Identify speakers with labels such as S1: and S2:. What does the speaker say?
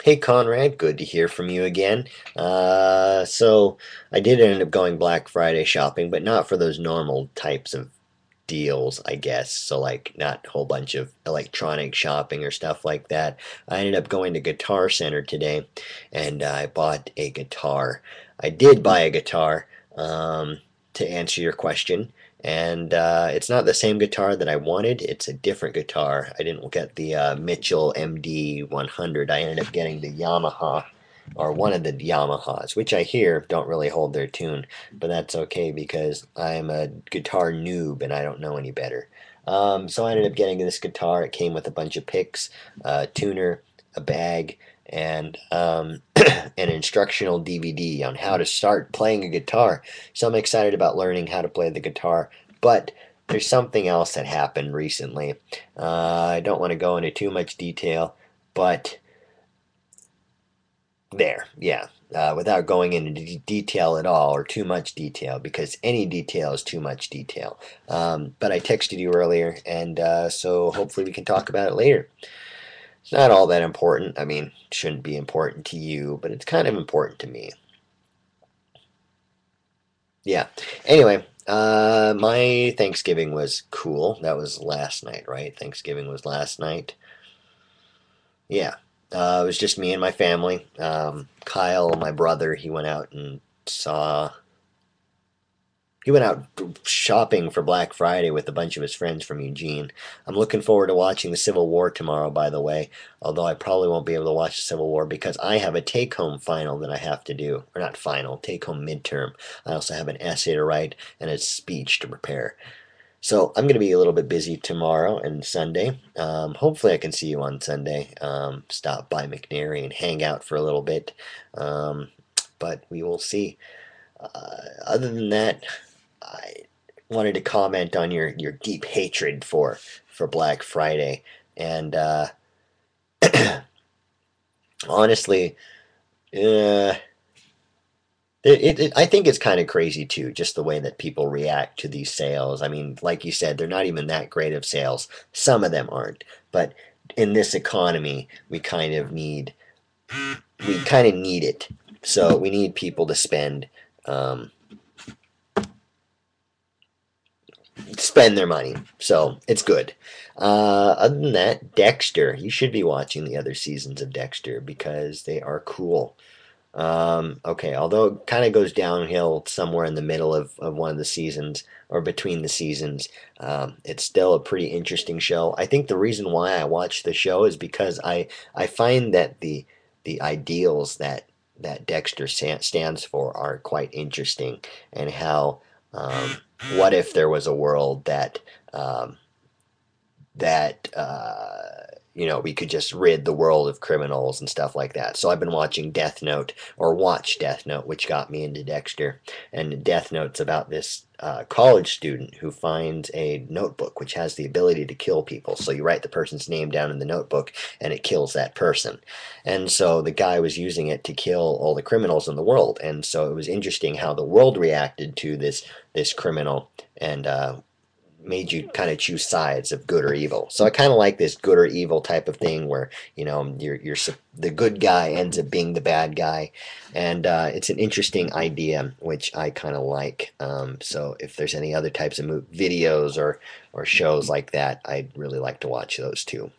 S1: Hey Conrad, good to hear from you again. So I did end up going Black Friday shopping, but not for those normal types of deals, I guess. So like not a whole bunch of electronic shopping or stuff like that. I ended up going to Guitar Center today, and I bought a guitar. I did buy a guitar, to answer your question. And it's not the same guitar that I wanted. It's a different guitar. I didn't get the Mitchell MD 100. I ended up getting the Yamaha, or one of the Yamahas, which I hear don't really hold their tune, but that's okay because I'm a guitar noob and I don't know any better. So I ended up getting this guitar. It came with a bunch of picks, a tuner, a bag, and an instructional DVD on how to start playing a guitar. So I'm excited about learning how to play the guitar. But there's something else that happened recently. I don't want to go into too much detail, but yeah. Without going into detail at all, or too much detail, because any detail is too much detail. But I texted you earlier, and so hopefully we can talk about it later. It's not all that important. I mean, it shouldn't be important to you, but it's kind of important to me. Yeah. Anyway, my Thanksgiving was cool. That was last night, right? Thanksgiving was last night. Yeah. It was just me and my family. Kyle, my brother, he went out shopping for Black Friday with a bunch of his friends from Eugene. I'm looking forward to watching the Civil War tomorrow, by the way, although I probably won't be able to watch the Civil War because I have a take-home final that I have to do. Or not final, take-home midterm. I also have an essay to write and a speech to prepare. So I'm going to be a little bit busy tomorrow and Sunday. Hopefully I can see you on Sunday. Stop by McNary and hang out for a little bit. Um, but we will see. Other than that, I wanted to comment on your deep hatred for Black Friday, and honestly, uh, I think it's kind of crazy too, just the way that people react to these sales. I mean, like you said, they're not even that great of sales. Some of them aren't, but in this economy, we kind of need it. So we need people to um, spend their money. So it's good. Other than that, Dexter. You should be watching the other seasons of Dexter because they are cool. Okay, although it kind of goes downhill somewhere in the middle of one of the seasons or between the seasons, it's still a pretty interesting show. I think the reason why I watch the show is because I find that the ideals that Dexter stands for are quite interesting, and how what if there was a world um, that we could just rid the world of criminals and stuff like that. So I've been watching Death Note, or watch Death Note, which got me into Dexter. And Death Note's about this college student who finds a notebook which has the ability to kill people. So you write the person's name down in the notebook and it kills that person. And so the guy was using it to kill all the criminals in the world. And so it was interesting how the world reacted to this criminal, and made you kind of choose sides of good or evil. So I kind of like this good or evil type of thing where you're the good guy ends up being the bad guy, and it's an interesting idea which I kind of like. So if there's any other types of videos or shows like that, I'd really like to watch those too.